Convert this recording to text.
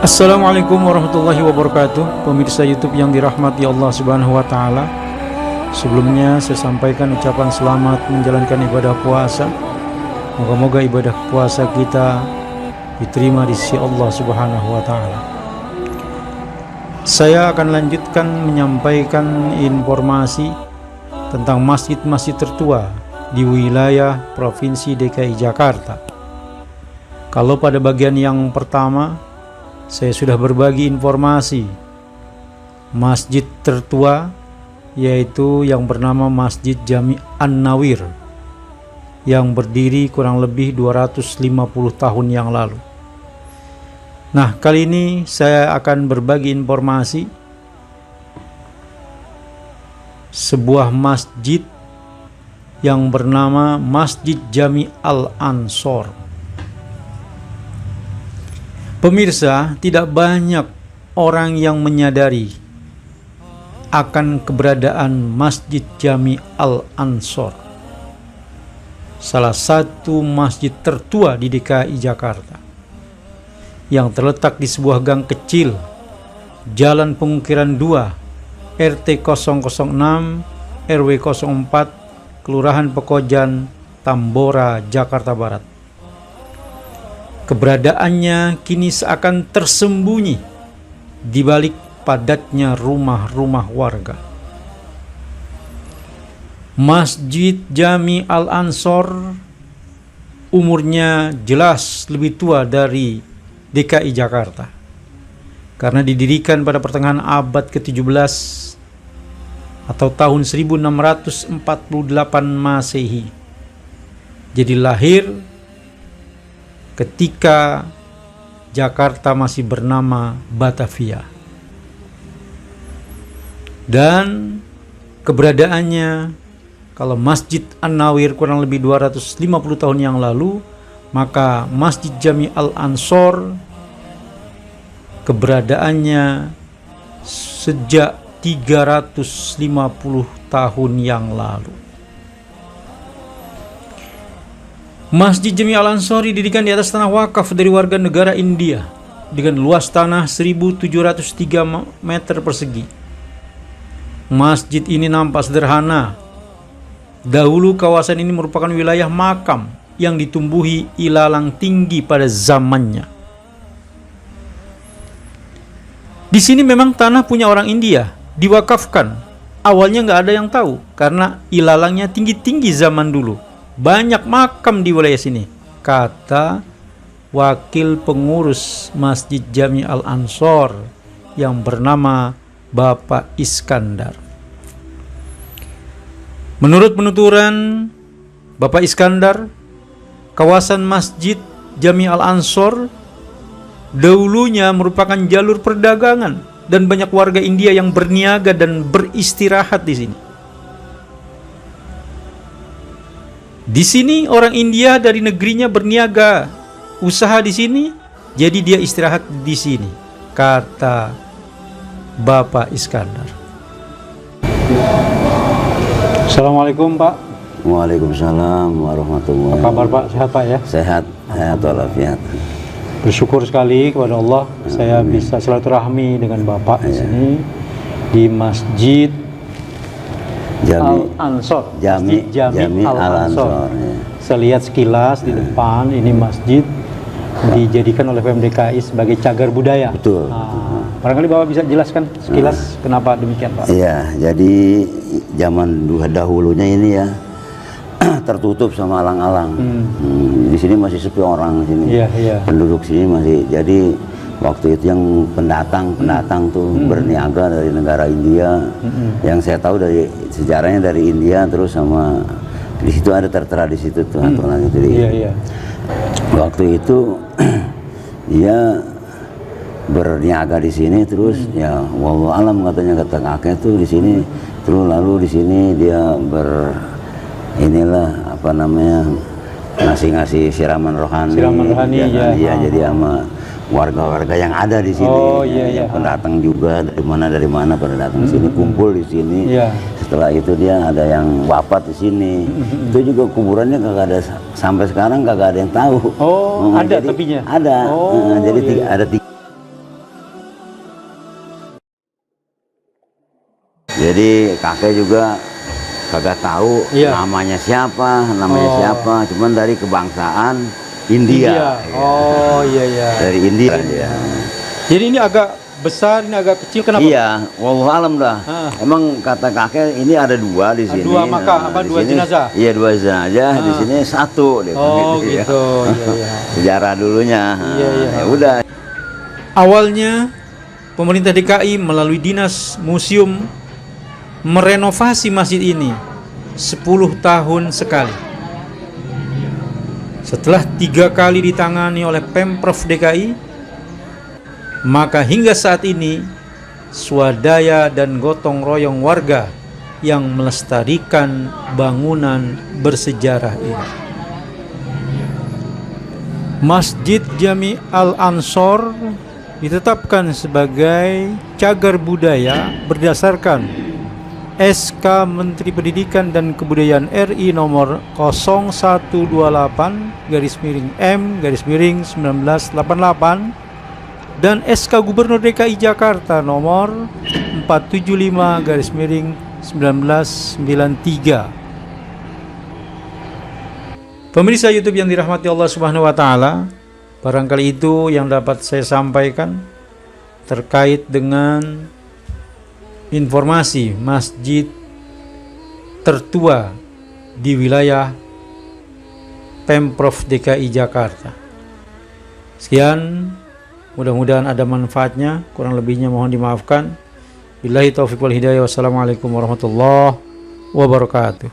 Assalamualaikum warahmatullahi wabarakatuh. Pemirsa YouTube yang dirahmati Allah Subhanahu wa taala. Sebelumnya saya sampaikan ucapan selamat menjalankan ibadah puasa. Moga-moga ibadah puasa kita diterima di sisi Allah Subhanahu wa taala. Saya akan lanjutkan menyampaikan informasi tentang masjid-masjid tertua di wilayah Provinsi DKI Jakarta. Kalau pada bagian yang pertama saya sudah berbagi informasi masjid tertua, yaitu yang bernama Masjid Jami An-Nawir, yang berdiri kurang lebih 250 tahun yang lalu. Nah, kali ini saya akan berbagi informasi sebuah masjid yang bernama Masjid Jami Al-Ansor. Pemirsa, tidak banyak orang yang menyadari akan keberadaan Masjid Jami Al-Ansor, salah satu masjid tertua di DKI Jakarta, yang terletak di sebuah gang kecil, Jalan Pengukiran 2, RT 006, RW 04, Kelurahan Pekojan, Tambora, Jakarta Barat. Keberadaannya kini seakan tersembunyi di balik padatnya rumah-rumah warga. Masjid Jami Al-Ansor umurnya jelas lebih tua dari DKI Jakarta, karena didirikan pada pertengahan abad ke-17 atau tahun 1648 Masehi. Jadi lahir ketika Jakarta masih bernama Batavia. Dan keberadaannya, kalau Masjid An-Nawir kurang lebih 250 tahun yang lalu, maka Masjid Jami Al-Ansor keberadaannya sejak 350 tahun yang lalu. Masjid Jami Al-Ansor didirikan di atas tanah wakaf dari warga negara India dengan luas tanah 1.703 meter persegi. Masjid ini nampak sederhana. Dahulu kawasan ini merupakan wilayah makam yang ditumbuhi ilalang tinggi pada zamannya. Di sini memang tanah punya orang India, diwakafkan. Awalnya nggak ada yang tahu karena ilalangnya tinggi-tinggi zaman dulu. Banyak makam di wilayah sini, kata wakil pengurus Masjid Jami Al-Ansor yang bernama Bapak Iskandar. Menurut penuturan Bapak Iskandar, kawasan Masjid Jami Al-Ansor dahulunya merupakan jalur perdagangan dan banyak warga India yang berniaga dan beristirahat di sini. Di sini orang India dari negerinya berniaga, usaha di sini, jadi dia istirahat di sini, kata Bapak Iskandar. Assalamualaikum Pak. Waalaikumsalam warahmatullahi wabarakatuh. Apa kabar Pak? Sehat Pak ya? Sehat, sehat walafiat. Bersyukur sekali kepada Allah, saya bisa silaturahmi dengan Bapak di sini di Masjid Al-Ansor. Jami Al-Ansor. Ya. Saya lihat sekilas di depan ini masjid dijadikan oleh PMDKI sebagai cagar budaya. Betul. Barangkali Bapak bisa jelaskan sekilas kenapa demikian Pak? Iya, jadi zaman dahulunya ini ya tertutup sama alang-alang. Di sini masih sepi orang sini. Iya. Penduduk sini masih. Jadi waktu itu yang pendatang tuh berniaga dari negara India. Yang saya tahu dari sejarahnya dari India, terus sama di situ ada tertera di situ tuh aturan itu. Iya. Waktu itu dia berniaga di sini, terus ya wallahu alam katanya, kata kakek tuh di sini, terus lalu di sini dia ngasih siraman rohani. Ya, jadi sama warga-warga yang ada di sini. Pendatang juga dari mana pada datang sini, kumpul di sini. Setelah itu dia ada yang wafat di sini. Itu juga kuburannya kagak ada, sampai sekarang kagak ada yang tahu. Ada jadi, tepinya? Ada. Jadi ada tiga. Jadi kakek juga kagak tahu namanya siapa, cuman dari kebangsaan India. Oh iya. Dari India dia. Jadi ini agak besar, ini agak kecil, kenapa? Iya, wallahu alam dah. Emang kata kakek ini ada dua di sini. Dua makam, dua jenazah? Iya, dua jenazah. Di sini satu. Oh gitu. Iya. Sejarah dulunya. Iya. Ya udah. Awalnya pemerintah DKI melalui dinas museum merenovasi masjid ini 10 tahun sekali. Setelah 3 kali ditangani oleh Pemprov DKI, maka hingga saat ini swadaya dan gotong royong warga yang melestarikan bangunan bersejarah ini. Masjid Jami Al-Ansor ditetapkan sebagai cagar budaya berdasarkan SK Menteri Pendidikan dan Kebudayaan RI nomor 0128/M/1988 dan SK Gubernur DKI Jakarta nomor 475/1993. Pemirsa YouTube yang dirahmati Allah Subhanahu wa taala, barangkali itu yang dapat saya sampaikan terkait dengan informasi masjid tertua di wilayah Pemprov DKI Jakarta. Sekian, mudah-mudahan ada manfaatnya, kurang lebihnya mohon dimaafkan. Billahi taufiq wal hidayah. Wassalamualaikum warahmatullahi wabarakatuh.